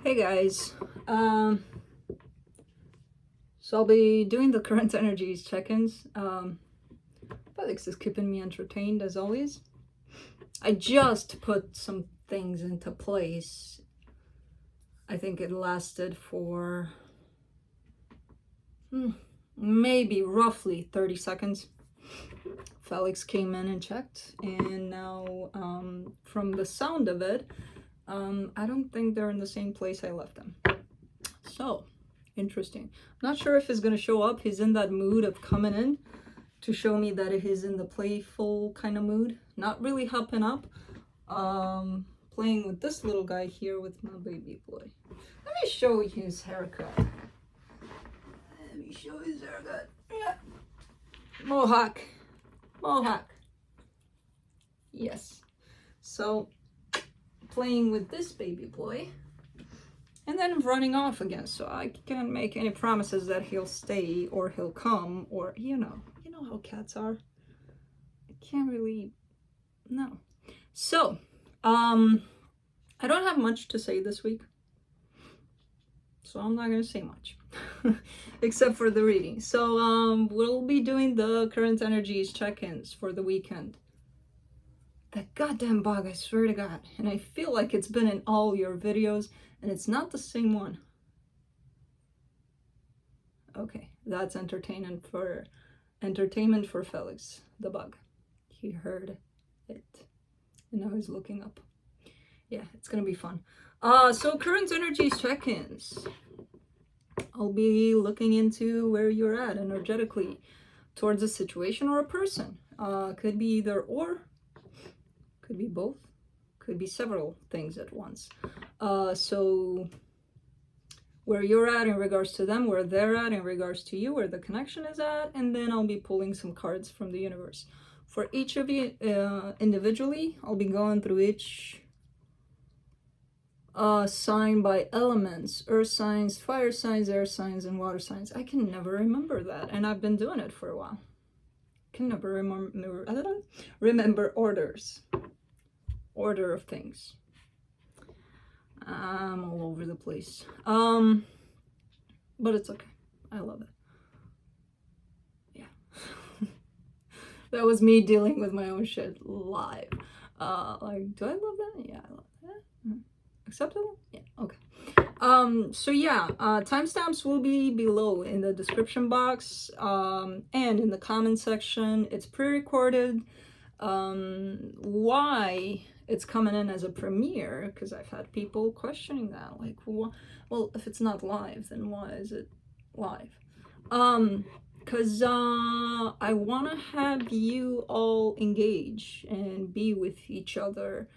Hey guys, so I'll be doing the current energies check-ins. Felix is keeping me entertained as always. I just put some things into place. I think it lasted for maybe roughly 30 seconds. Felix came in and checked, and now from the sound of it, I don't think they're in the same place I left them. So, interesting. Not sure if he's going to show up. He's in that mood of coming in to show me that he's in the playful kind of mood. Not really hopping up. Playing with this little guy here with my baby boy. Let me show you his haircut. Let me show his haircut. Yeah. Mohawk. Mohawk. Yes. So, playing with this baby boy. And then running off again, so I can't make any promises that he'll stay or he'll come, or you know how cats are. I can't really, no. So, I don't have much to say this week, so I'm not gonna say much, except for the reading. So, we'll be doing the current energies check-ins for the weekend. That goddamn bug, I swear to God, and I feel like it's been in all your videos. And it's not the same one. Okay, that's entertainment for Felix, the bug. He heard it. And now he's looking up. Yeah, it's gonna be fun. So current energies check-ins. I'll be looking into where you're at energetically towards a situation or a person. Could be either or, could be both. Could be several things at once. So where you're at in regards to them, where they're at in regards to you, where the connection is at, and then I'll be pulling some cards from the universe. For each of you individually, I'll be going through each sign by elements: earth signs, fire signs, air signs, and water signs. I can never remember that, and I've been doing it for a while. Can never remember order of things. I'm all over the place. But it's okay. I love it. Yeah. That was me dealing with my own shit live. Like, do I love that? Yeah, I love that. Acceptable? Yeah, okay. So yeah, timestamps will be below in the description box, and in the comment section. It's pre-recorded. Why it's coming in as a premiere, because I've had people questioning that, like, well, if it's not live, then why is it live? Because I want to have you all engage and be with each other,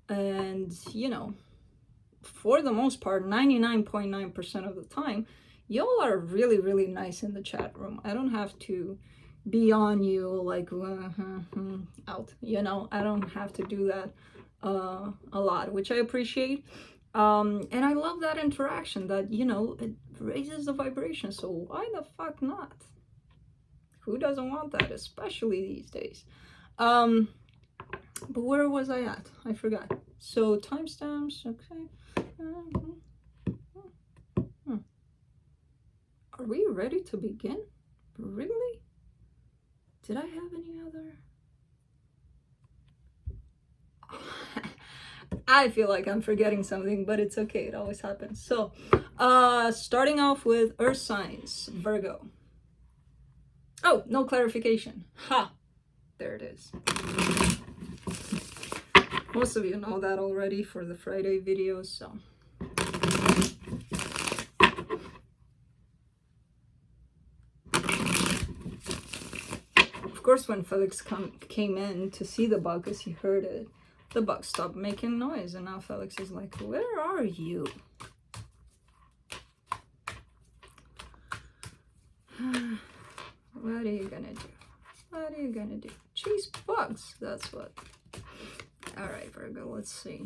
and you know, for the most part, 99.9% of the time, y'all are really, really nice in the chat room. I don't have to be on you like out, you know. I don't have to do that a lot, which I appreciate, and I love that interaction, that, you know, it raises the vibration. So why the fuck not? Who doesn't want that, especially these days? But where was I at? I forgot. So timestamps, okay. Are we ready to begin? Really? Did I have any other? I feel like I'm forgetting something, but it's okay. It always happens. So, starting off with earth signs, Virgo. Oh, no clarification. Ha! There it is. Most of you know that already for the Friday videos, so. Of course, when Felix came in to see the bug, because he heard it, the bug stopped making noise, and now Felix is like, where are you? What are you gonna do? What are you gonna do? Chase bugs, that's what. All right, Virgo, let's see.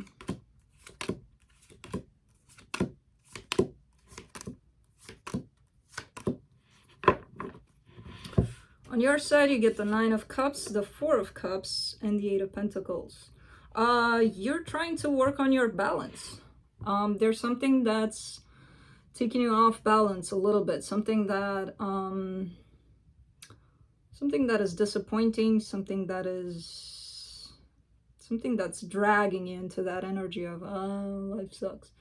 On your side, you get the 9 of Cups, the 4 of Cups, and the 8 of Pentacles. You're trying to work on your balance. There's something that's taking you off balance a little bit, something that is disappointing, something that's dragging you into that energy of, oh, life sucks.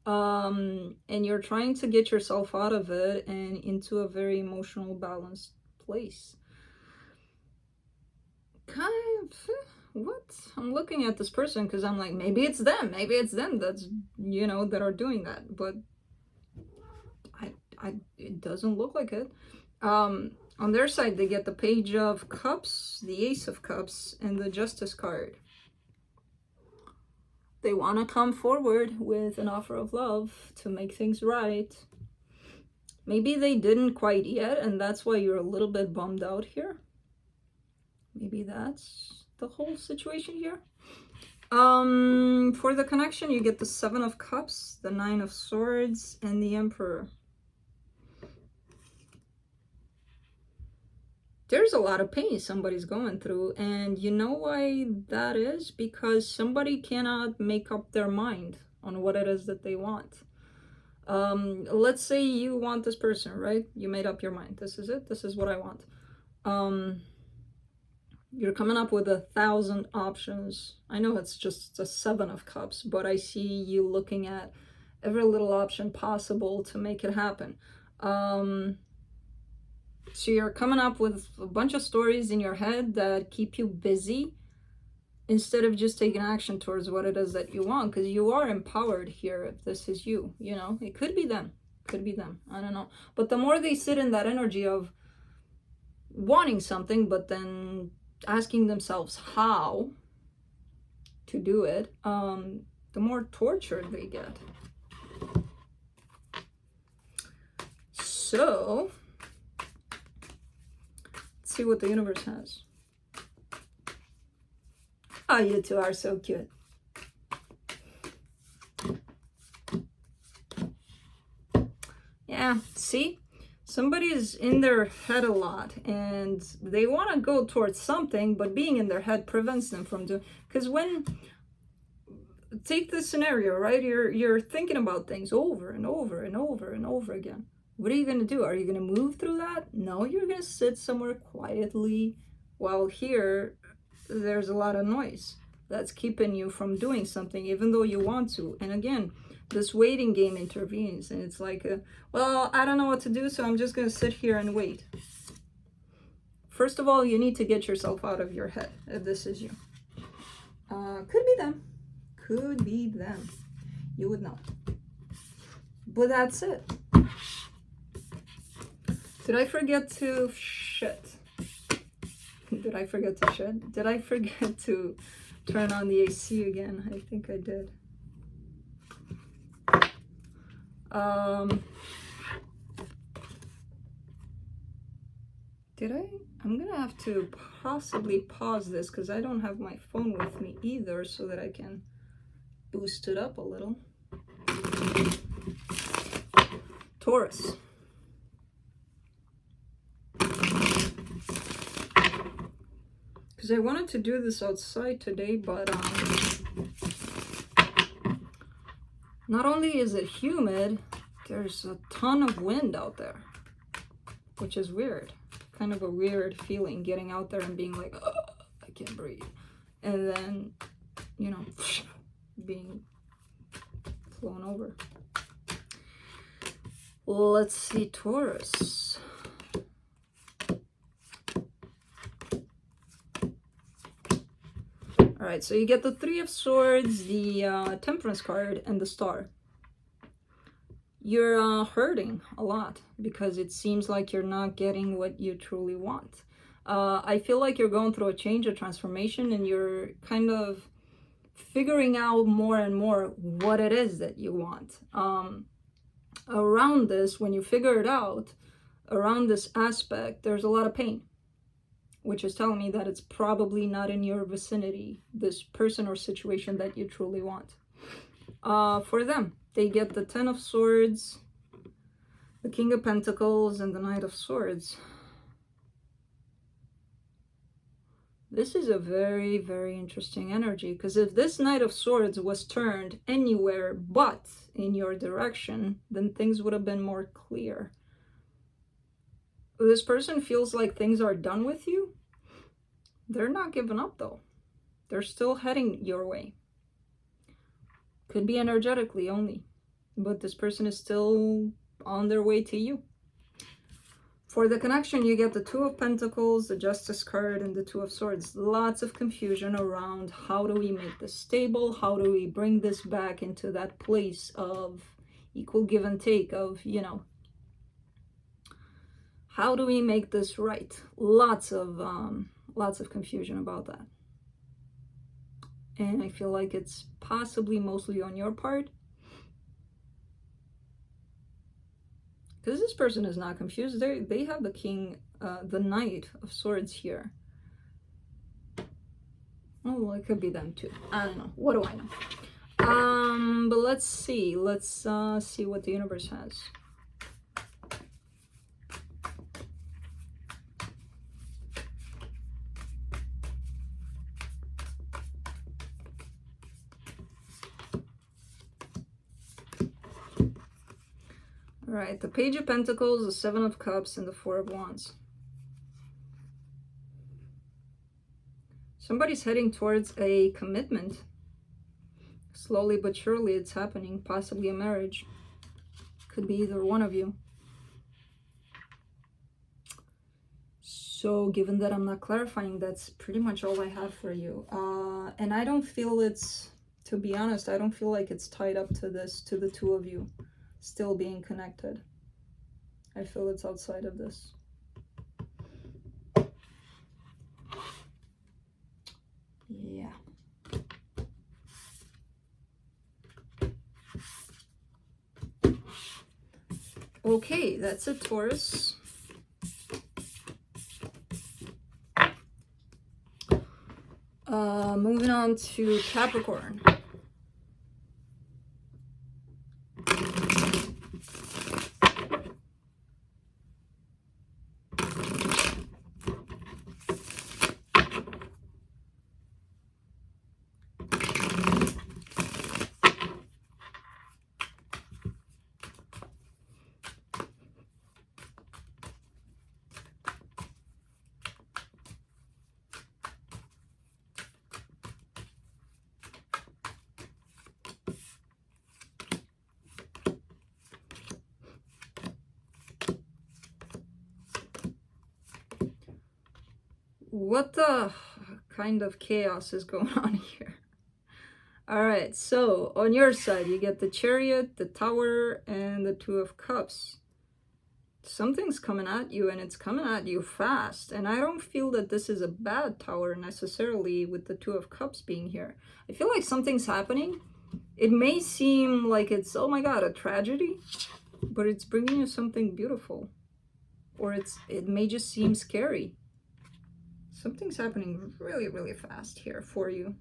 And you're trying to get yourself out of it and into a very emotional, balanced place. Kind of, what? I'm looking at this person because I'm like, maybe it's them that's, you know, that are doing that, but it doesn't look like it. On their side, they get the Page of Cups, the Ace of Cups, and the Justice card. They want to come forward with an offer of love to make things right. Maybe they didn't quite yet, and that's why you're a little bit bummed out here. Maybe that's the whole situation here. For the connection, you get the Seven of Cups, the Nine of Swords, and the Emperor. There's a lot of pain somebody's going through, and you know why that is? Because somebody cannot make up their mind on what it is that they want. Let's say you want this person, right? You made up your mind. This is it. This is what I want. You're coming up with 1,000 options. I know it's just a Seven of Cups, but I see you looking at every little option possible to make it happen. So you're coming up with a bunch of stories in your head that keep you busy instead of just taking action towards what it is that you want, because you are empowered here if this is you, you know. It could be them. Could be them. I don't know. But the more they sit in that energy of wanting something, but then asking themselves how to do it, the more tortured they get. So see what the universe has. Oh, you two are so cute. Yeah, see? Somebody is in their head a lot and they want to go towards something, but being in their head prevents them from doing. Because when, take this scenario, right? You're thinking about things over and over and over and over again. What are you going to do? Are you going to move through that? No, you're going to sit somewhere quietly, while here there's a lot of noise that's keeping you from doing something, even though you want to. And again, this waiting game intervenes, and it's like, well, I don't know what to do, so I'm just going to sit here and wait. First of all, you need to get yourself out of your head, if this is you. Could be them. Could be them. You would know. But that's it. Did I forget to shit? Did I forget to shit? Did I forget to turn on the AC again? I think I did. Did I? I'm gonna have to possibly pause this because I don't have my phone with me either, so that I can boost it up a little. Taurus. Because I wanted to do this outside today, but not only is it humid, there's a ton of wind out there, which is weird. Kind of a weird feeling, getting out there and being like, oh, I can't breathe. And then, you know, being flown over. Let's see, Taurus. All right, so you get the Three of Swords, the Temperance card, and the Star. You're hurting a lot because it seems like you're not getting what you truly want. I feel like you're going through a change, a transformation, and you're kind of figuring out more and more what it is that you want. Around this, when you figure it out, around this aspect, there's a lot of pain, which is telling me that it's probably not in your vicinity, this person or situation that you truly want. For them, they get the Ten of Swords, the King of Pentacles, and the Knight of Swords. This is a very, very interesting energy, because if this Knight of Swords was turned anywhere but in your direction, then things would have been more clear. This person feels like things are done with you. They're not giving up though. They're still heading your way. Could be energetically only, but this person is still on their way to you. For the connection, you get the Two of Pentacles, the Justice card, and the Two of Swords. Lots of confusion around how do we make this stable? How do we bring this back into that place of equal give and take, of, you know, how do we make this right? Lots of confusion about that. And I feel like it's possibly mostly on your part, because this person is not confused. They have the King, the Knight of Swords here. Oh, it could be them too. I don't know. What do I know? But let's see. Let's see what the universe has. All right, the Page of Pentacles, the Seven of Cups, and the Four of Wands. Somebody's heading towards a commitment. Slowly but surely it's happening, possibly a marriage. Could be either one of you. So given that I'm not clarifying, that's pretty much all I have for you. And I don't feel it's, to be honest, I don't feel like it's tied up to this, to the two of you still being connected. I feel it's outside of this. Yeah. Okay, that's it, Taurus. Moving on to Capricorn. What the kind of chaos is going on here? All right, so on your side, you get the Chariot, the Tower, and the Two of Cups. Something's coming at you, and it's coming at you fast. And I don't feel that this is a bad Tower necessarily, with the Two of Cups being here. I feel like something's happening. It may seem like it's, oh my God, a tragedy, but it's bringing you something beautiful. Or it may just seem scary. Something's happening really, really fast here for you.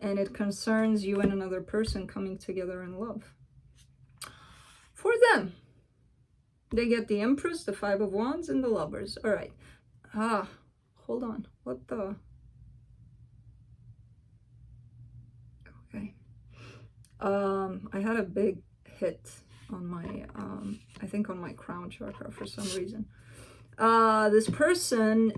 And it concerns you and another person coming together in love. For them, they get the Empress, the Five of Wands, and the Lovers. All right. Hold on. What the? Okay. I had a big hit on my, I think on my crown chakra for some reason. This person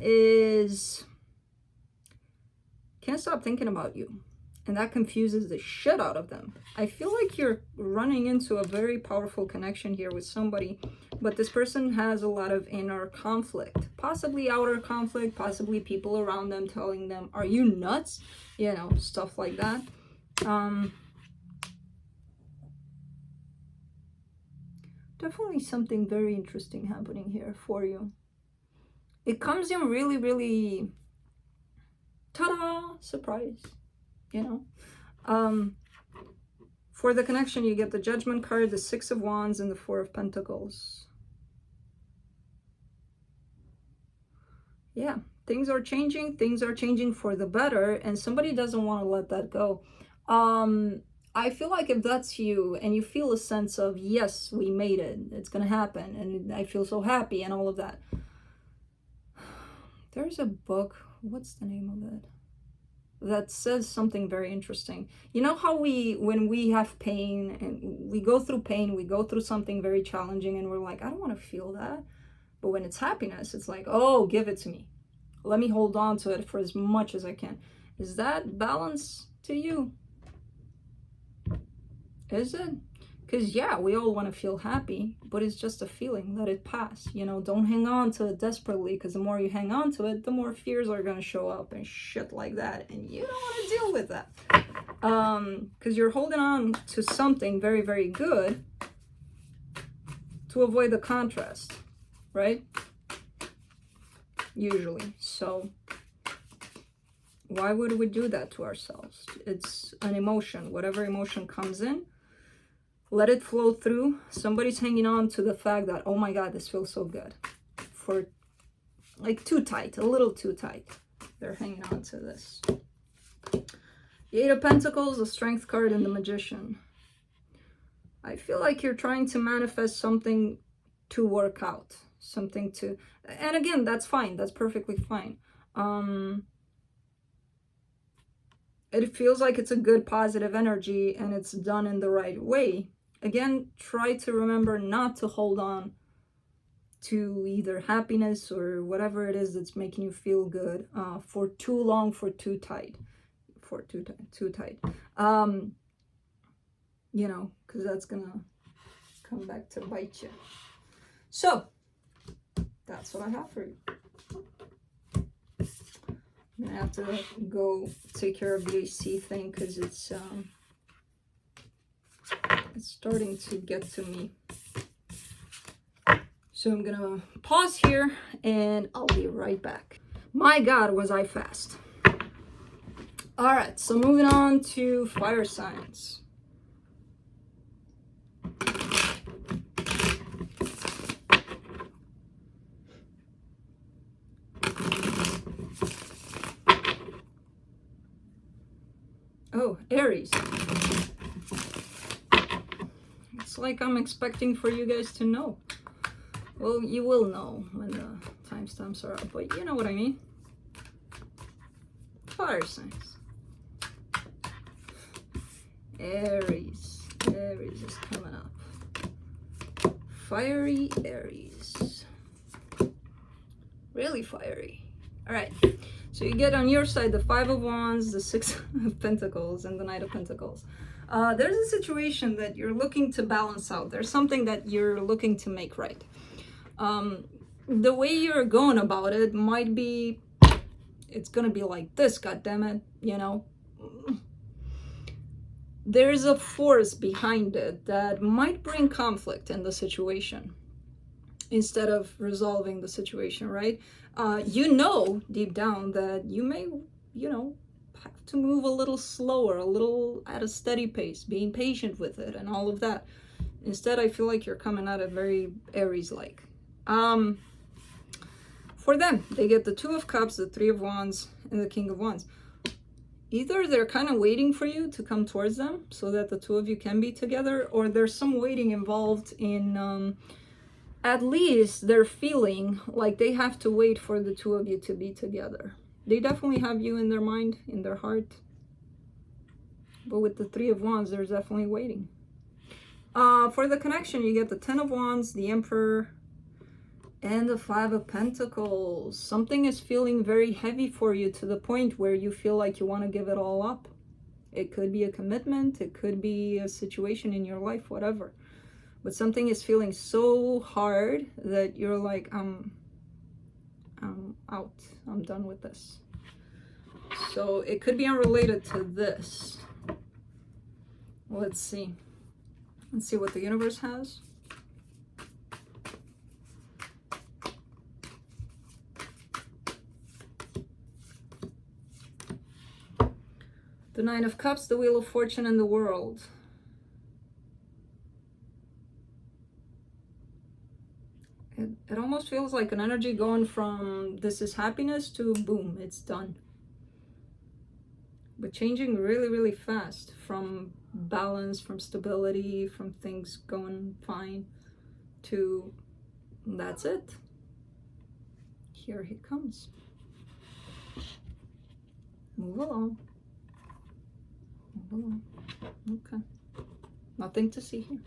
can't stop thinking about you, and that confuses the shit out of them. I feel like you're running into a very powerful connection here with somebody, but this person has a lot of inner conflict, possibly outer conflict, possibly people around them telling them, are you nuts? You know, stuff like that. Definitely something very interesting happening here for you. It comes in really, really, ta-da, surprise, you know. For the connection, you get the Judgment card, the Six of Wands, and the Four of Pentacles. Yeah, things are changing for the better, and somebody doesn't want to let that go. I feel like if that's you, and you feel a sense of, yes, we made it, it's gonna happen, and I feel so happy, and all of that. There's a book, what's the name of it? That says something very interesting. You know how when we have pain and we go through pain, we go through something very challenging and we're like, I don't want to feel that. But when it's happiness, it's like, oh, give it to me. Let me hold on to it for as much as I can. Is that balance to you? Is it? Because yeah, we all want to feel happy, but it's just a feeling, let it pass. You know, don't hang on to it desperately, because the more you hang on to it, the more fears are going to show up and shit like that, and you don't want to deal with that. Because you're holding on to something very, very good to avoid the contrast, right? Usually. So why would we do that to ourselves? It's an emotion. Whatever emotion comes in, let it flow through. Somebody's hanging on to the fact that, oh my God, this feels so good. For like too tight, a little too tight. They're hanging on to this. The Eight of Pentacles, the Strength card, and the Magician. I feel like you're trying to manifest something to work out. Something to, and again, that's fine. That's perfectly fine. It feels like it's a good positive energy and it's done in the right way. Again, try to remember not to hold on to either happiness or whatever it is that's making you feel good for too long, for too tight. You know, because that's gonna come back to bite you. So that's what I have for you. I'm gonna have to go take care of the AC thing because it's starting to get to me. So I'm gonna pause here and I'll be right back. My God, was I fast. All right, so moving on to fire signs. Oh, Aries. It's like I'm expecting for you guys to know. Well, you will know when the timestamps are up, but you know what I mean. Fire signs. Aries. Aries is coming up. Fiery Aries. Really fiery. All right. So you get on your side the Five of Wands, the Six of Pentacles, and the Knight of Pentacles. There's a situation that you're looking to balance out. There's something that you're looking to make right. The way you're going about it might be, it's gonna be like this, goddammit, you know. There's a force behind it that might bring conflict in the situation instead of resolving the situation, right? You know deep down that you may, you know, have to move a little slower, a little at a steady pace, being patient with it and all of that. Instead, I feel like you're coming at it very Aries-like. For them, they get the Two of Cups, the Three of Wands, and the King of Wands. Either they're kind of waiting for you to come towards them so that the two of you can be together, or there's some waiting involved in, at least they're feeling like they have to wait for the two of you to be together. They definitely have you in their mind, in their heart. But with the Three of Wands, there's definitely waiting. For the connection, you get the Ten of Wands, the Emperor, and the Five of Pentacles. Something is feeling very heavy for you to the point where you feel like you want to give it all up. It could be a commitment, it could be a situation in your life, whatever. But something is feeling so hard that you're like, I'm out. I'm done with this. So it could be unrelated to this. Let's see. Let's see what the universe has. The Nine of Cups, the Wheel of Fortune, and the World. It almost feels like an energy going from this is happiness to boom, it's done. But changing really, really fast from balance, from stability, from things going fine to that's it. Here he comes. Move along. Move along. Okay. Nothing to see here.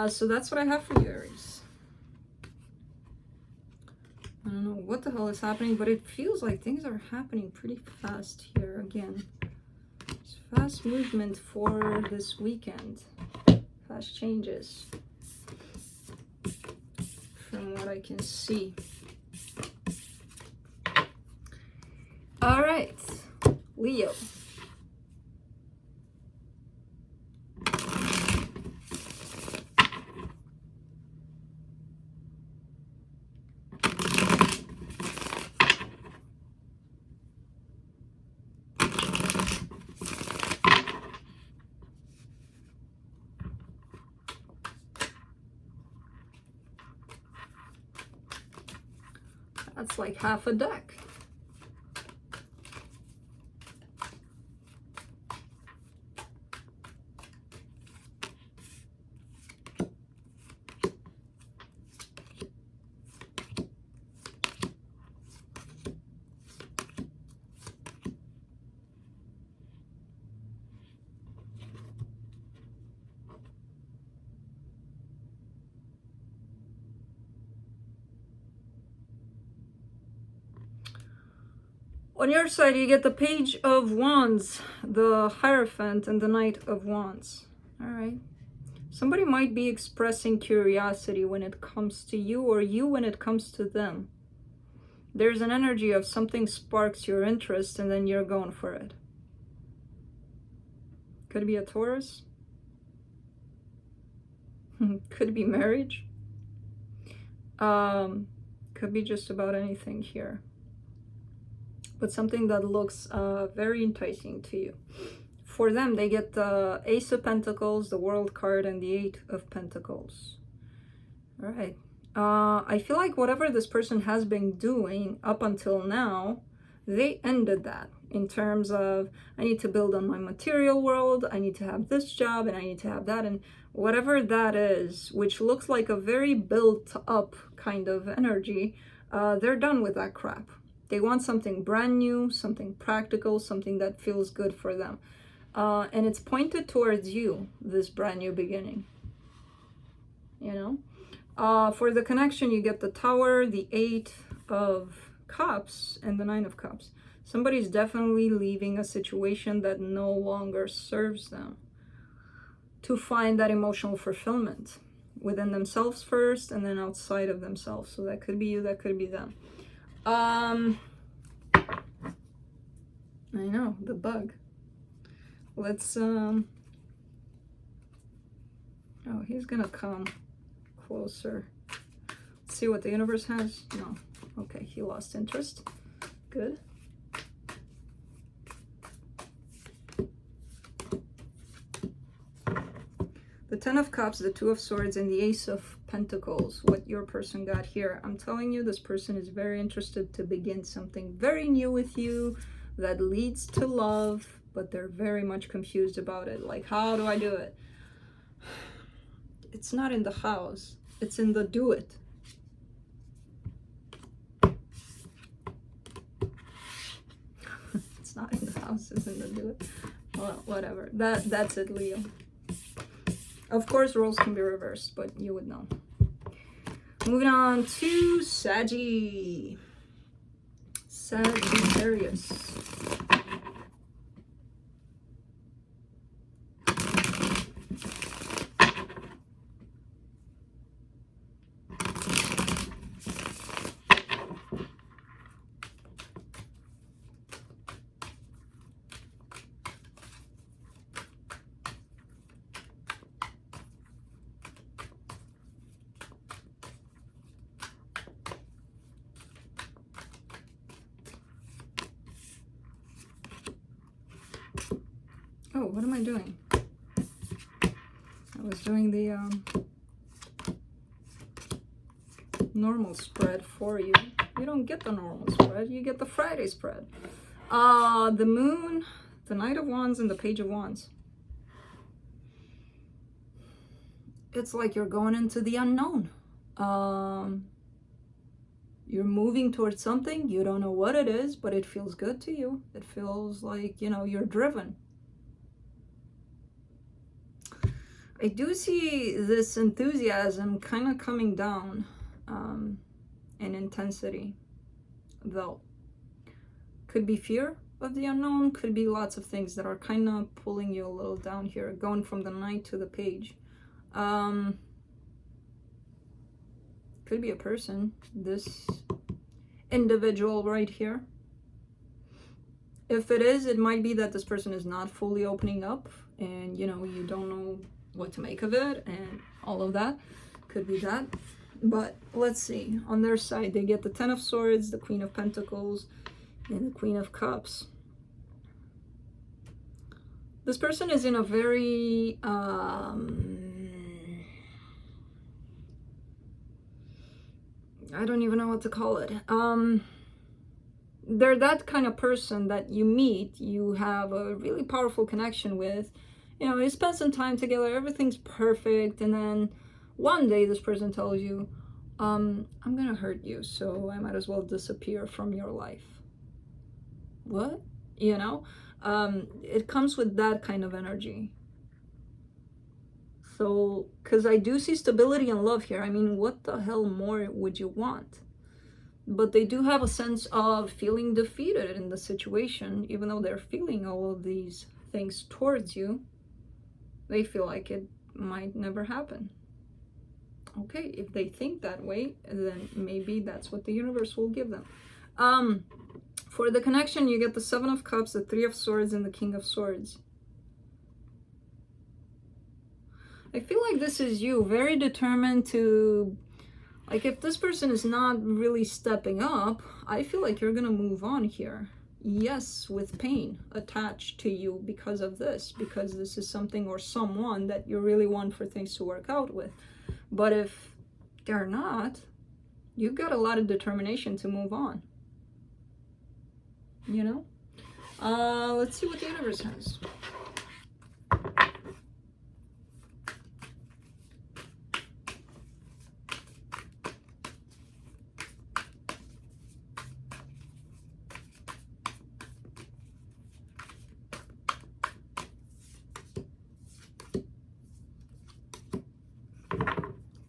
So that's what I have for you, Aries. I don't know what the hell is happening, but it feels like things are happening pretty fast here again. It's fast movement for this weekend. Fast changes. From what I can see. All right, Leo. That's like half a deck. On your side, you get the Page of Wands, the Hierophant, and the Knight of Wands. All right. Somebody might be expressing curiosity when it comes to you, or you when it comes to them. There's an energy of something sparks your interest and then you're going for it. Could be a Taurus. Could be marriage. Could be just about anything here. But something that looks very enticing to you. For them, they get the Ace of Pentacles, the World card, and the Eight of Pentacles. All right. I feel like whatever this person has been doing up until now, they ended that in terms of, I need to build on my material world, I need to have this job, and I need to have that, and whatever that is, which looks like a very built up kind of energy, they're done with that crap. They want something brand new, something practical, something that feels good for them. And it's pointed towards you, this brand new beginning. You know? For the connection, you get the Tower, the Eight of Cups, and the Nine of Cups. Somebody's definitely leaving a situation that no longer serves them to find that emotional fulfillment within themselves first and then outside of themselves. So that could be you, that could be them. I know, the bug. Let's oh, he's gonna come closer. Let's see what the universe has. No. Okay, he lost interest. Good. The Ten of Cups, the Two of Swords, and the Ace of Pentacles. What your person got here. I'm telling you, this person is very interested to begin something very new with you that leads to love, but they're very much confused about it. Like, how do I do it? It's not in the house. It's in the do it. It's not in the house. It's in the do it. Well, whatever. That's it, Leo. Of course, roles can be reversed, but you would know. Moving on to Sagittarius. Oh, what am I doing? I was doing the normal spread for you. You don't get the normal spread, you get the Friday spread. The Moon, the Knight of Wands, and the Page of Wands. It's like you're going into the unknown. You're moving towards something, you don't know what it is, but it feels good to you. It feels like, you know, you're driven. I do see this enthusiasm kind of coming down in intensity, though. Could be fear of the unknown, could be lots of things that are kind of pulling you a little down here, going from the Knight to the Page. Could be a person, this individual right here. If it is, it might be that this person is not fully opening up, and you know, you don't know what to make of it and all of that. Could be that. But let's see, on their side they get the Ten of Swords, the Queen of Pentacles, and the Queen of Cups. This person is in a very I don't even know what to call it. They're that kind of person that you meet, you have a really powerful connection with, you know, you spend some time together, everything's perfect, and then one day this person tells you, I'm gonna hurt you, so I might as well disappear from your life. What? You know? It comes with that kind of energy. So, because I do see stability and love here. I mean, what the hell more would you want? But they do have a sense of feeling defeated in the situation, even though they're feeling all of these things towards you. They feel like it might never happen. Okay, if they think that way, then maybe that's what the universe will give them. For the connection, you get the Seven of Cups, the Three of Swords, and the King of Swords. I feel like this is you, very determined to, like, if this person is not really stepping up, I feel like you're gonna move on here. Yes, with pain attached to you because of this, because this is something or someone that you really want for things to work out with. But if they're not, you've got a lot of determination to move on. You know? Let's see what the universe has.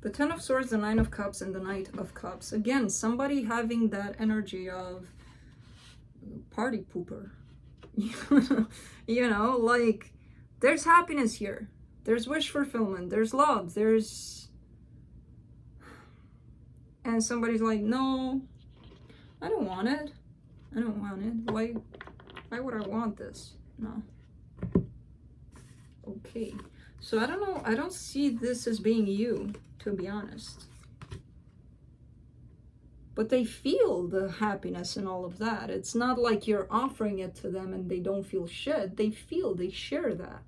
The Ten of Swords, the Nine of Cups, and the Knight of Cups. Again, somebody having that energy of party pooper. You know, like, there's happiness here. There's wish fulfillment. There's love. There's... And somebody's like, no, I don't want it. I don't want it. Why would I want this? No. Okay. So I don't know. I don't see this as being you, to be honest. But they feel the happiness and all of that. It's not like you're offering it to them and they don't feel shit. They feel, they share that.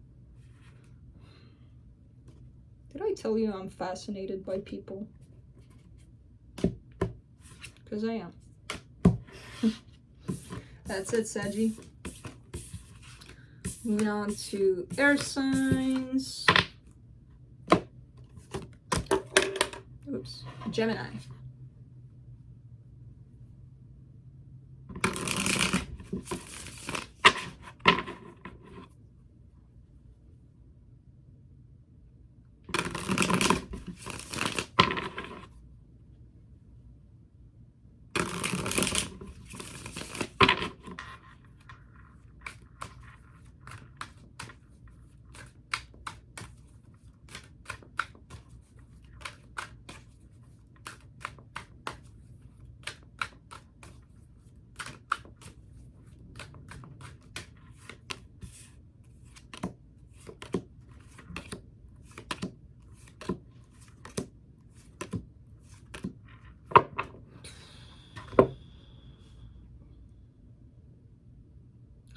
Did I tell you I'm fascinated by people? Because I am. That's it, Saggy. Moving on to air signs. Oops. Gemini.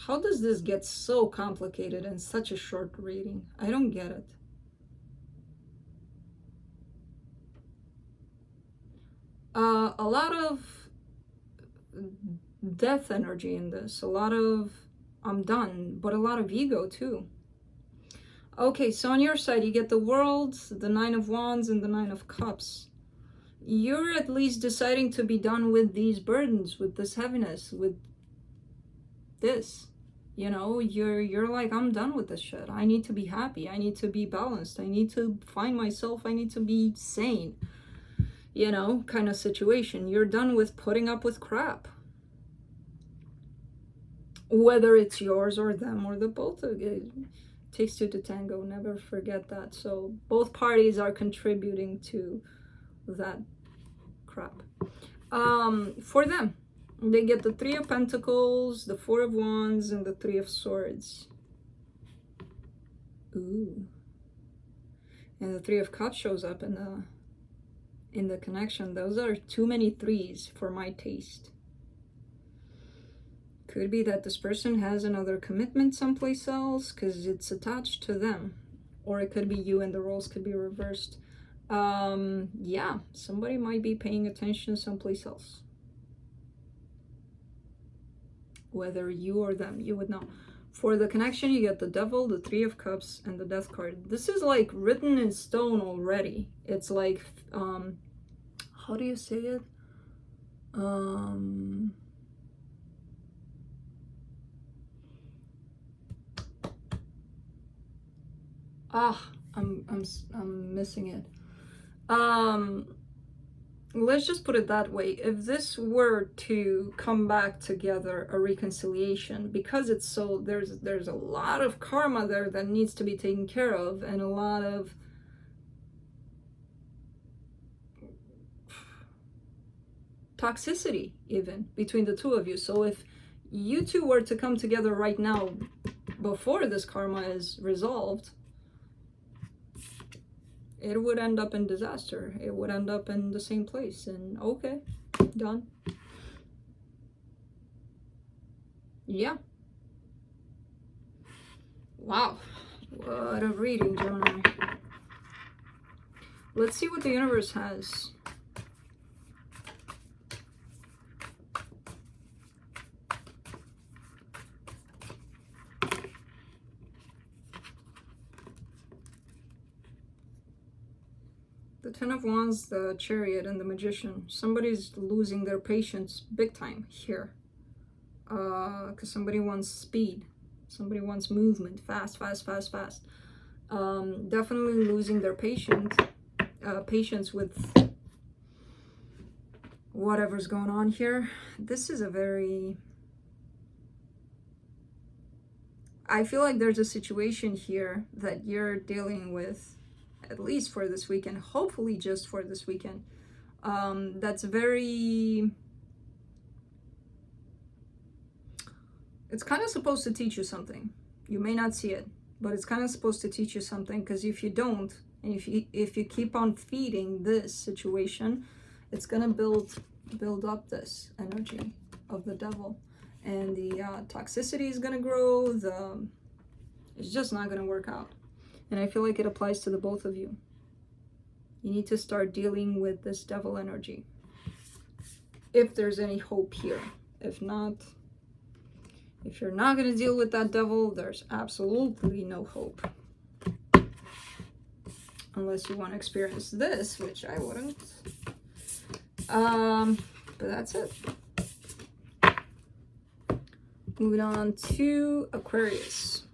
How does this get so complicated in such a short reading? I don't get it. A lot of death energy in this. A lot of I'm done, but a lot of ego too. Okay, so on your side, you get the World, the Nine of Wands, and the Nine of Cups. you're at least deciding to be done with these burdens, with this heaviness, with this. You know, you're like, I'm done with this shit. I need to be happy. I need to be balanced. I need to find myself. I need to be sane. You know, kind of situation. You're done with putting up with crap. Whether it's yours or them or the both of you. It takes two to tango. Never forget that. So both parties are contributing to that crap. For them, they get the Three of Pentacles, the Four of Wands, and the Three of Swords. Ooh. And the Three of Cups shows up in the connection. Those are too many threes for my taste. Could be that this person has another commitment someplace else because it's attached to them. Or it could be you and the roles could be reversed. Yeah, somebody might be paying attention someplace else. Whether you or them, you would know. For the connection, you get the Devil, the Three of Cups, and the Death card. This is like written in stone already. It's like, how do you say it? I'm missing it. Let's just put it that way. If this were to come back together, a reconciliation, because it's so, there's a lot of karma there that needs to be taken care of, and a lot of toxicity even between the two of you. So if you two were to come together right now before this karma is resolved, it would end up in disaster. It would end up in the same place. And okay, done. Yeah. Wow. What a reading, Gemini. Let's see what the universe has. The Ten of Wands, the Chariot, and the Magician. Somebody's losing their patience big time here. Because somebody wants speed. Somebody wants movement. Fast, fast, fast, fast. Definitely losing their patience with whatever's going on here. This is a very... I feel like there's a situation here that you're dealing with, at least for this weekend, hopefully just for this weekend, that's very... It's kind of supposed to teach you something. You may not see it, but it's kind of supposed to teach you something, because if you don't, and if you keep on feeding this situation, it's gonna build up this energy of the Devil, and the toxicity is gonna grow. It's just not gonna work out. And I feel like it applies to the both of you. You need to start dealing with this Devil energy, if there's any hope here. If not, if you're not going to deal with that Devil, there's absolutely no hope. Unless you want to experience this, which I wouldn't. But that's it. Moving on to Aquarius.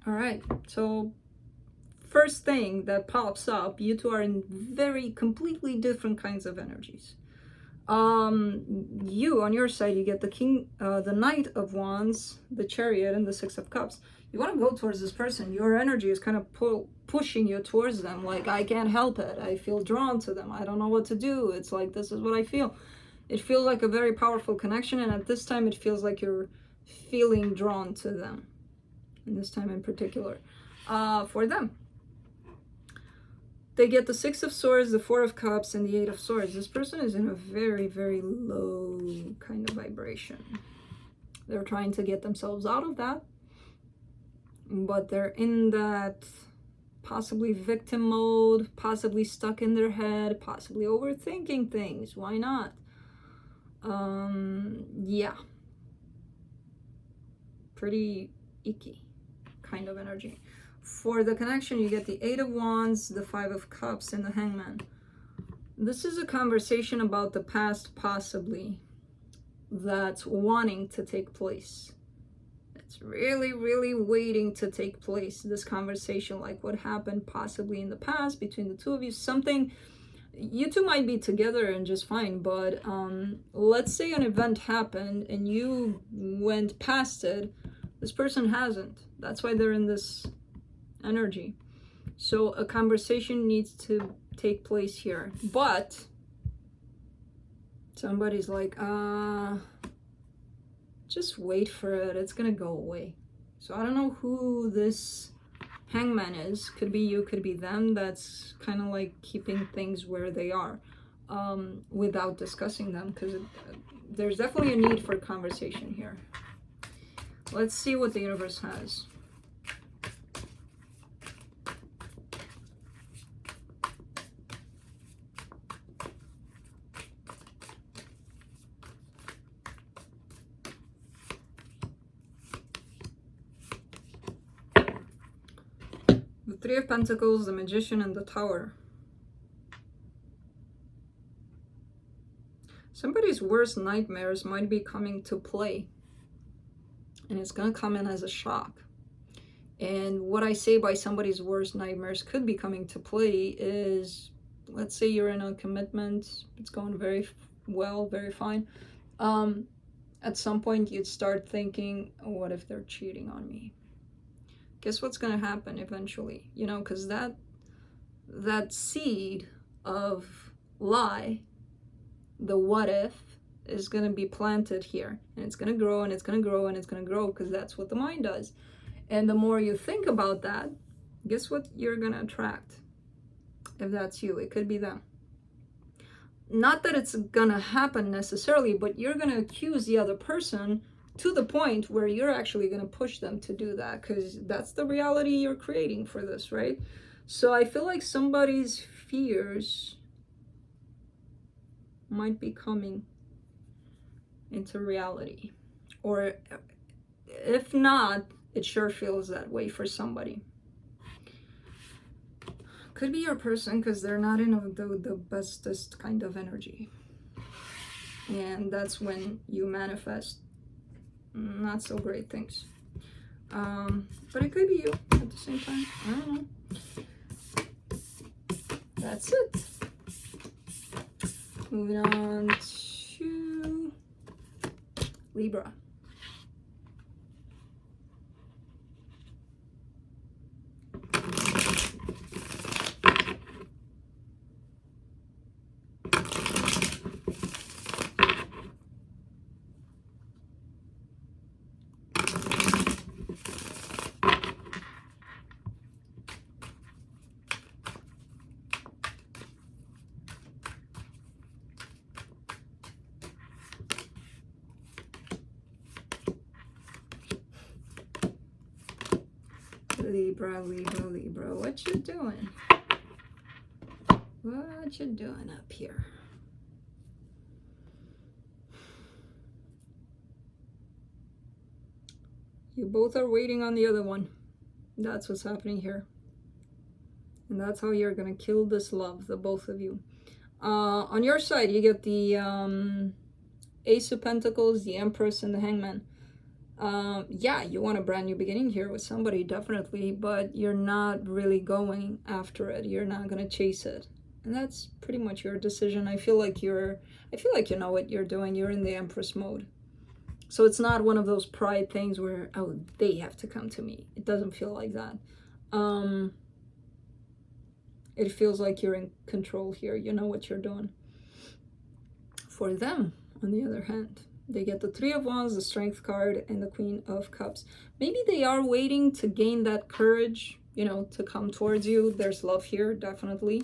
All right, so first thing that pops up, you two are in very completely different kinds of energies. You on your side, you get the Knight of Wands, the Chariot, and the Six of Cups. You want to go towards this person. Your energy is kind of pushing you towards them. Like, I can't help it. I feel drawn to them. I don't know what to do. It's like, this is what I feel. It feels like a very powerful connection, and at this time, it feels like you're feeling drawn to them. in this time in particular. For them, they get the Six of Swords, the Four of Cups, and the Eight of Swords. This person is in a very, very low kind of vibration. They're trying to get themselves out of that, but they're in that possibly victim mode, possibly stuck in their head, possibly overthinking things. Why not? Yeah. Pretty icky kind of energy. For the connection, you get the Eight of Wands, the Five of Cups, and the Hangman. This is a conversation about the past, possibly, that's wanting to take place. It's really, really waiting to take place. This conversation, like what happened possibly in the past between the two of you. Something, you two might be together and just fine, but let's say an event happened and you went past it. This person hasn't. That's why they're in this energy. So a conversation needs to take place here, but somebody's like, just wait for it, it's gonna go away. So I don't know who this Hangman is. Could be you, could be them. That's kind of like keeping things where they are without discussing them, because there's definitely a need for conversation here. Let's see what the universe has. The Three of Pentacles, the Magician, and the Tower. Somebody's worst nightmares might be coming to play. And it's going to come in as a shock. And what I say by somebody's worst nightmares could be coming to play is, let's say you're in a commitment, it's going very well, very fine. At some point you'd start thinking, oh, what if they're cheating on me? Guess what's going to happen eventually? You know, because that seed of lie, the what if, is going to be planted here, and it's going to grow and it's going to grow and it's going to grow, because that's what the mind does. And the more you think about that, guess what you're going to attract? If that's you, it could be them. Not that it's going to happen necessarily, but you're going to accuse the other person to the point where you're actually going to push them to do that, because that's the reality you're creating for this, right? So I feel like somebody's fears might be coming into reality, or if not, it sure feels that way for somebody. Could be your person, because they're not in the bestest kind of energy, and that's when you manifest not so great things. But it could be you at the same time. I don't know. That's it. Moving on to Libra. Libra, Libra, Libra, what you doing? What you doing up here? You both are waiting on the other one. That's what's happening here. And that's how you're gonna kill this love, the both of you. On your side, you get the Ace of Pentacles, the Empress, and the Hangman. Yeah, you want a brand new beginning here with somebody, definitely, but you're not really going after it. You're not gonna chase it, and that's pretty much your decision. I feel like you know what you're doing. You're in the Empress mode, so it's not one of those pride things where, oh, they have to come to me. It doesn't feel like that. It feels like you're in control here. You know what you're doing. For them, on the other hand, They get the Three of Wands, the Strength card, and the Queen of Cups. Maybe they are waiting to gain that courage, you know, to come towards you. There's love here, definitely,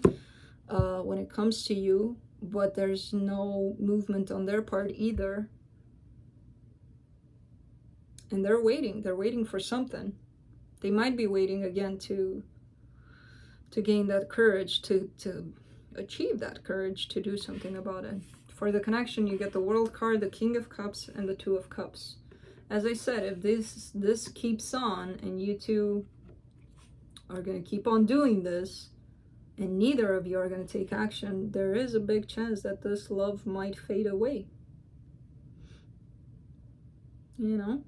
when it comes to you, but there's no movement on their part either. And they're waiting for something. They might be waiting again to gain that courage, to achieve that courage to do something about it. For the connection, you get the World card, the King of Cups, and the Two of Cups. As I said, if this keeps on and you two are going to keep on doing this and neither of you are going to take action, there is a big chance that this love might fade away. You know,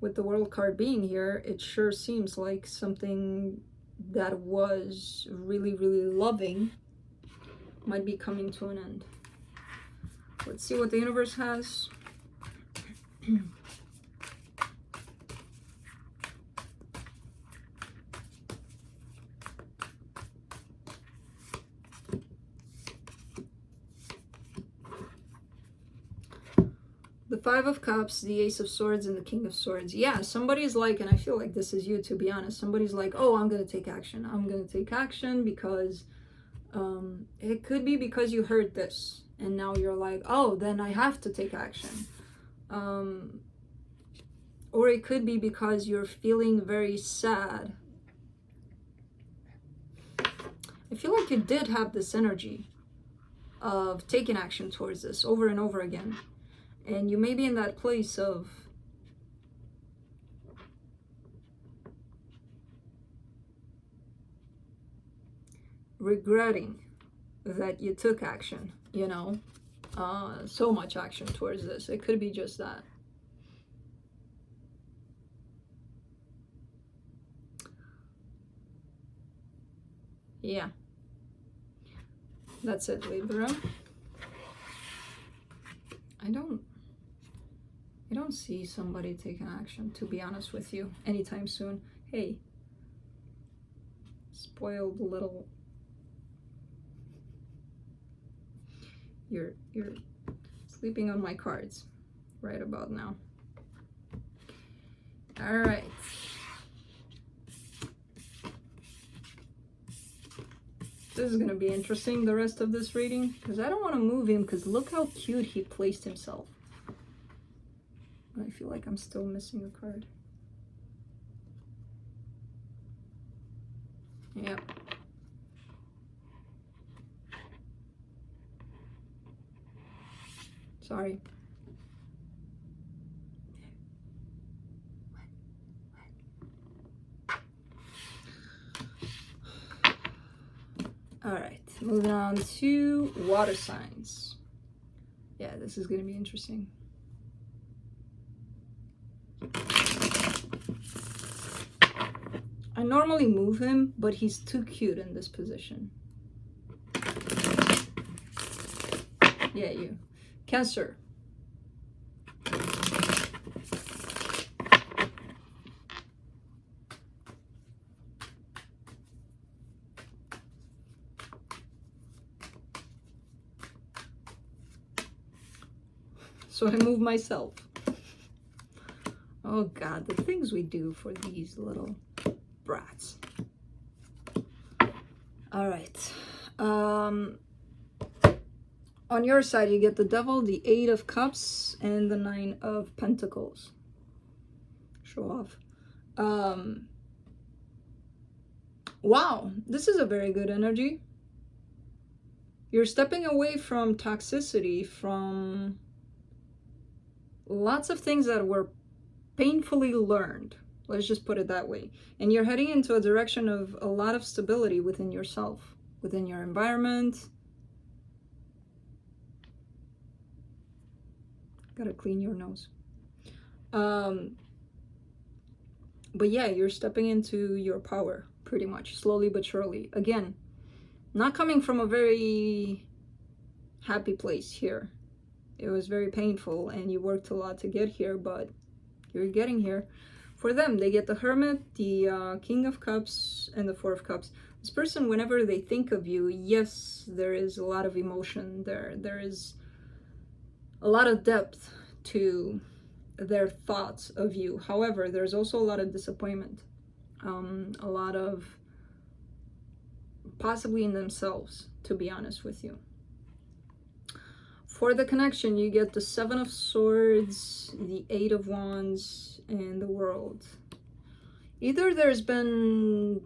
with the World card being here, it sure seems like something that was really, really loving might be coming to an end. Let's see what the universe has. The Five of Cups, the Ace of Swords, and the King of Swords. Yeah, somebody's like, and I feel like this is you, to be honest, somebody's like, oh, I'm going to take action. I'm going to take action because it could be because you heard this. And now you're like, oh, then I have to take action. Or it could be because you're feeling very sad. I feel like you did have this energy of taking action towards this over and over again. And you may be in that place of regretting that you took action, you know, so much action towards this. It could be just that. Yeah, that's it, Libra. I don't see somebody taking action, to be honest with you, anytime soon. Hey, spoiled little. You're sleeping on my cards right about now. All right. This is going to be interesting, the rest of this reading, because I don't want to move him, because look how cute he placed himself. I feel like I'm still missing a card. Yep. Sorry. All right, moving on to water signs. Yeah, this is going to be interesting. I normally move him, but he's too cute in this position. Yeah, you. Cancer. So I move myself. Oh God, the things we do for these little brats. All right. On your side, you get the Devil, the Eight of Cups, and the Nine of Pentacles. Show off. Wow, this is a very good energy. You're stepping away from toxicity, from lots of things that were painfully learned. Let's just put it that way. And you're heading into a direction of a lot of stability within yourself, within your environment. Gotta clean your nose. But yeah, you're stepping into your power, pretty much, slowly but surely. Again, not coming from a very happy place here. It was very painful and you worked a lot to get here, but you're getting here. For them, they get the Hermit, the King of Cups, and the Four of Cups. This person, whenever they think of you, yes, there is a lot of emotion there. There is a lot of depth to their thoughts of you. However, there's also a lot of disappointment, a lot of possibly in themselves, to be honest with you. For the connection, you get the 7 of Swords, the 8 of Wands, and the World. Either there's been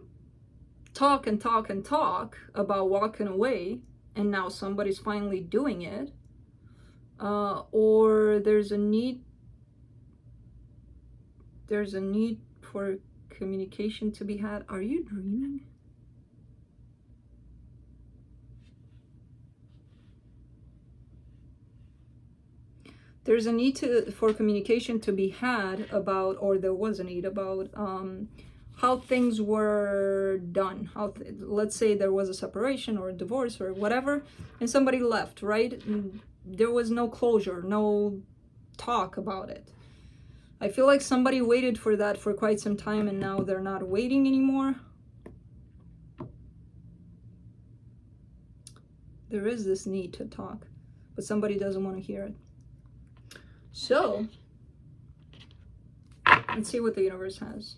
talk and talk and talk about walking away, and now somebody's finally doing it, or there's a need for communication to be had. Are you dreaming? There's a need for communication to be had about, or there was a need about, how things were done. Let's say there was a separation or a divorce or whatever, and somebody left, right? And there was no closure, no talk about it. I feel like somebody waited for that for quite some time, and now they're not waiting anymore. There is this need to talk, but somebody doesn't want to hear it. So, let's see what the universe has.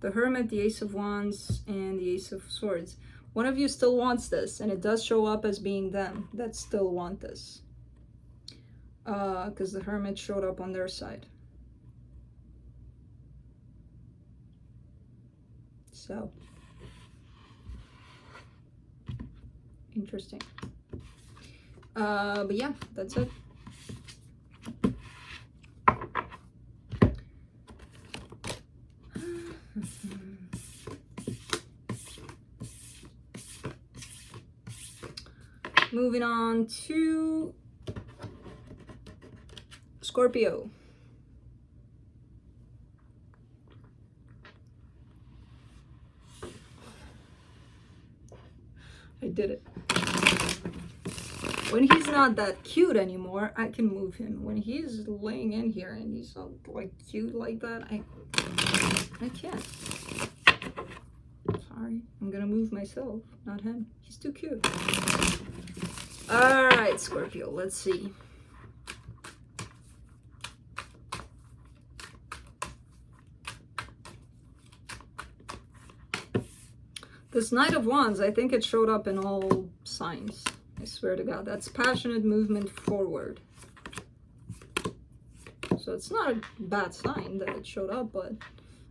The Hermit, the Ace of Wands, and the Ace of Swords. One of you still wants this, and it does show up as being them that still want this. Because the Hermit showed up on their side. So, interesting. But yeah, that's it. Moving on to Scorpio. I did it. When he's not that cute anymore, I can move him. When he's laying in here and he's so like cute like that, I can't. Sorry, I'm gonna move myself, not him. He's too cute. All right, Scorpio, let's see. This Knight of Wands, I think it showed up in all signs. I swear to God, that's passionate movement forward. So it's not a bad sign that it showed up, but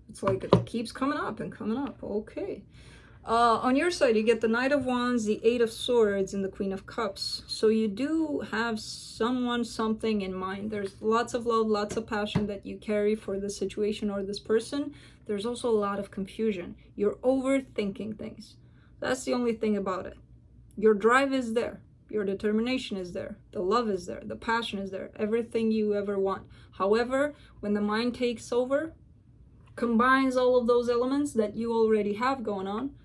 it's like it keeps coming up and coming up. Okay. On your side, you get the Knight of Wands, the 8 of Swords, and the Queen of Cups. So you do have someone, something in mind. There's lots of love, lots of passion that you carry for this situation or this person. There's also a lot of confusion. You're overthinking things. That's the only thing about it. Your drive is there. Your determination is there. The love is there. The passion is there. Everything you ever want. However, when the mind takes over, combines all of those elements that you already have going on,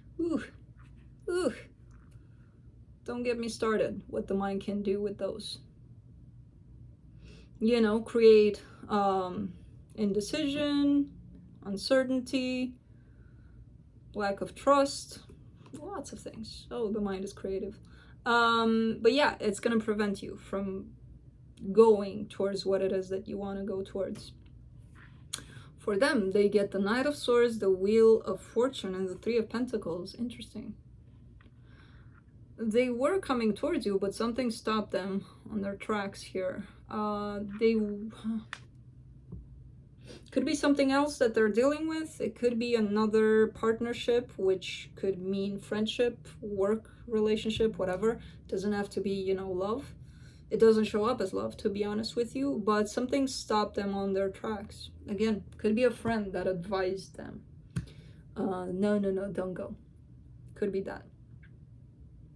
don't get me started what the mind can do with those. You know, create indecision, uncertainty, lack of trust, lots of things. Oh, the mind is creative. But yeah, it's going to prevent you from going towards what it is that you want to go towards. For them, they get the Knight of Swords, the Wheel of Fortune, and the 3 of Pentacles. Interesting. They were coming towards you, but something stopped them on their tracks here. They could be something else that they're dealing with. It could be another partnership, which could mean friendship, work relationship, whatever. Doesn't have to be, you know, love. It doesn't show up as love, to be honest with you, but something stopped them on their tracks. Again, could be a friend that advised them. No, don't go. Could be that.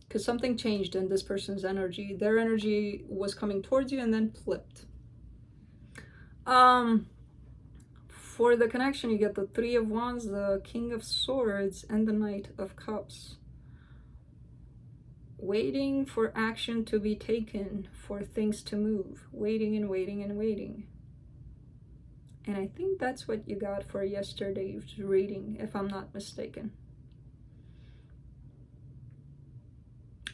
Because something changed in this person's energy. Their energy was coming towards you and then flipped. For the connection, you get the 3 of Wands, the King of Swords, and the Knight of Cups. Waiting for action to be taken, for things to move. Waiting and waiting and waiting. And I think that's what you got for yesterday's reading, if I'm not mistaken.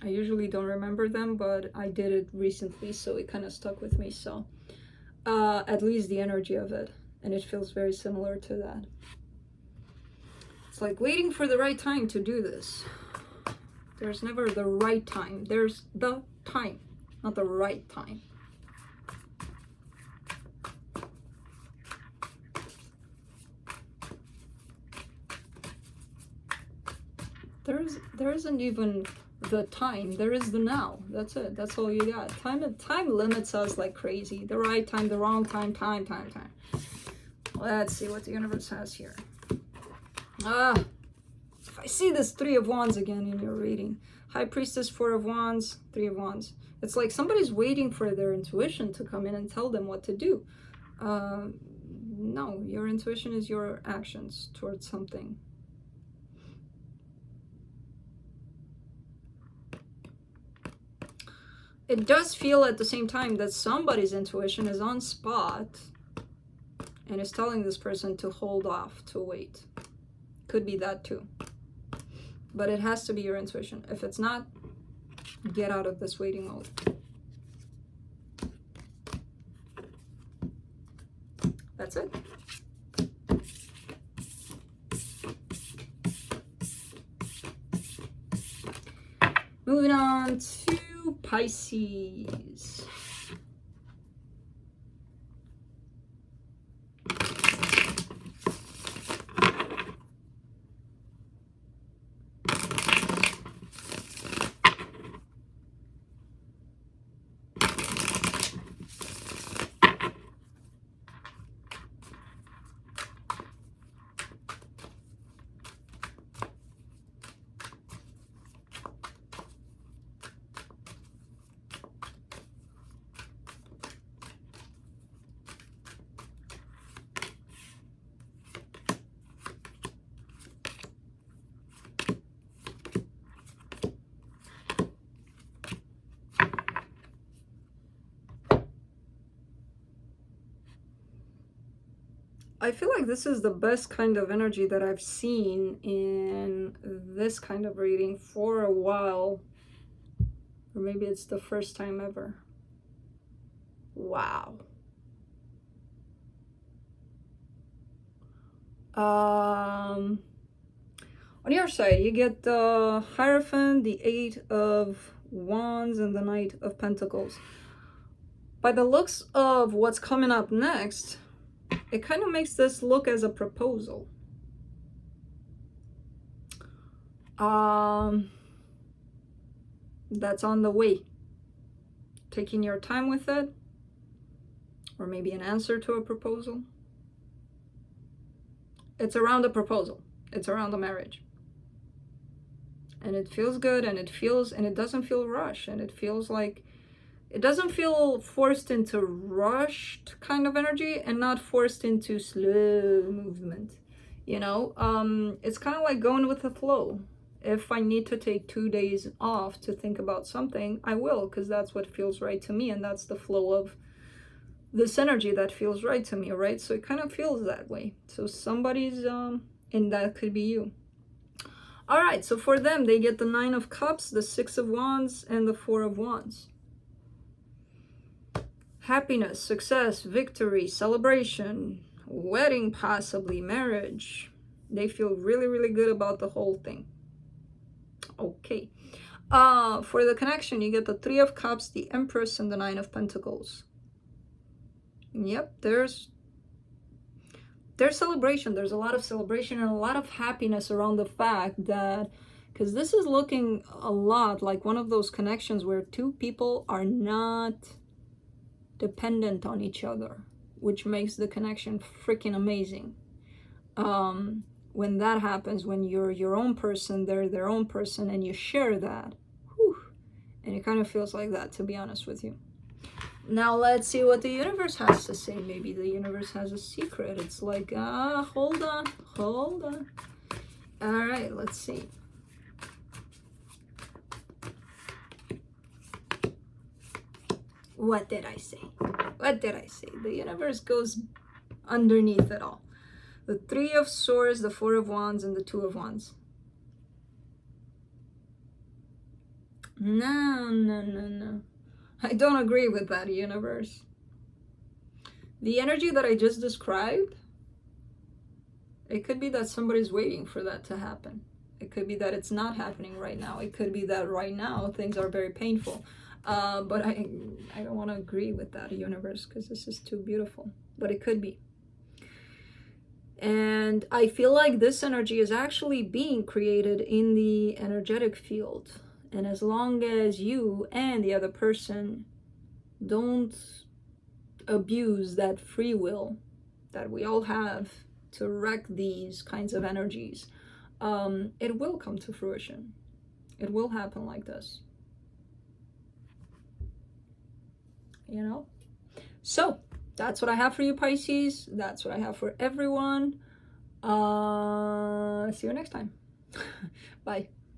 I usually don't remember them, but I did it recently, so it kind of stuck with me. So at least the energy of it, and it feels very similar to that. It's like waiting for the right time to do this. There's never the right time. There's the time, not the right time. There isn't even the time. There is the now. That's it. That's all you got. Time limits us like crazy. The right time, the wrong time, time. Let's see what the universe has here. If I see this Three of Wands again in your reading, High Priestess, Four of Wands, Three of Wands. It's like somebody's waiting for their intuition to come in and tell them what to do. No, your intuition is your actions towards something. It does feel at the same time that somebody's intuition is on spot and is telling this person to hold off, to wait. Could be that too. But it has to be your intuition. If it's not, get out of this waiting mode. That's it. Moving on to Pisces. I feel like this is the best kind of energy that I've seen in this kind of reading for a while. Or maybe it's the first time ever. Wow. On your side, you get the Hierophant, the Eight of Wands, and the Knight of Pentacles. By the looks of what's coming up next, it kind of makes this look as a proposal. That's on the way. Taking your time with it, or maybe an answer to a proposal. It's around a proposal. It's around a marriage. And it feels good, and it doesn't feel rushed, and it feels like it doesn't feel forced into rushed kind of energy and not forced into slow movement. You know, it's kind of like going with the flow. If I need to take 2 days off to think about something, I will, because that's what feels right to me, and that's the flow of this energy that feels right to me, right? So it kind of feels that way. So somebody's, and that could be you. All right, so for them, they get the Nine of Cups, the Six of Wands, and the Four of Wands. Happiness, success, victory, celebration, wedding, possibly marriage. They feel really, really good about the whole thing. Okay. For the connection, you get the Three of Cups, the Empress, and the Nine of Pentacles. Yep, there's celebration. There's a lot of celebration and a lot of happiness around the fact that, because this is looking a lot like one of those connections where two people are not dependent on each other, which makes the connection freaking amazing. When that happens, when you're your own person, they're their own person, and you share that, whew, and it kind of feels like that, to be honest with you. Now let's see what the universe has to say. Maybe the universe has a secret. It's like, hold on. All right, let's see. What did I say? The universe goes underneath it all. The Three of Swords, the Four of Wands, and the Two of Wands. No. I don't agree with that, universe. The energy that I just described, it could be that somebody's waiting for that to happen. It could be that it's not happening right now. It could be that right now things are very painful. But I don't want to agree with that, universe, because this is too beautiful. But it could be. And I feel like this energy is actually being created in the energetic field. And as long as you and the other person don't abuse that free will that we all have to wreck these kinds of energies, it will come to fruition. It will happen like this. You know? So, that's what I have for you, Pisces. That's what I have for everyone. See you next time. Bye.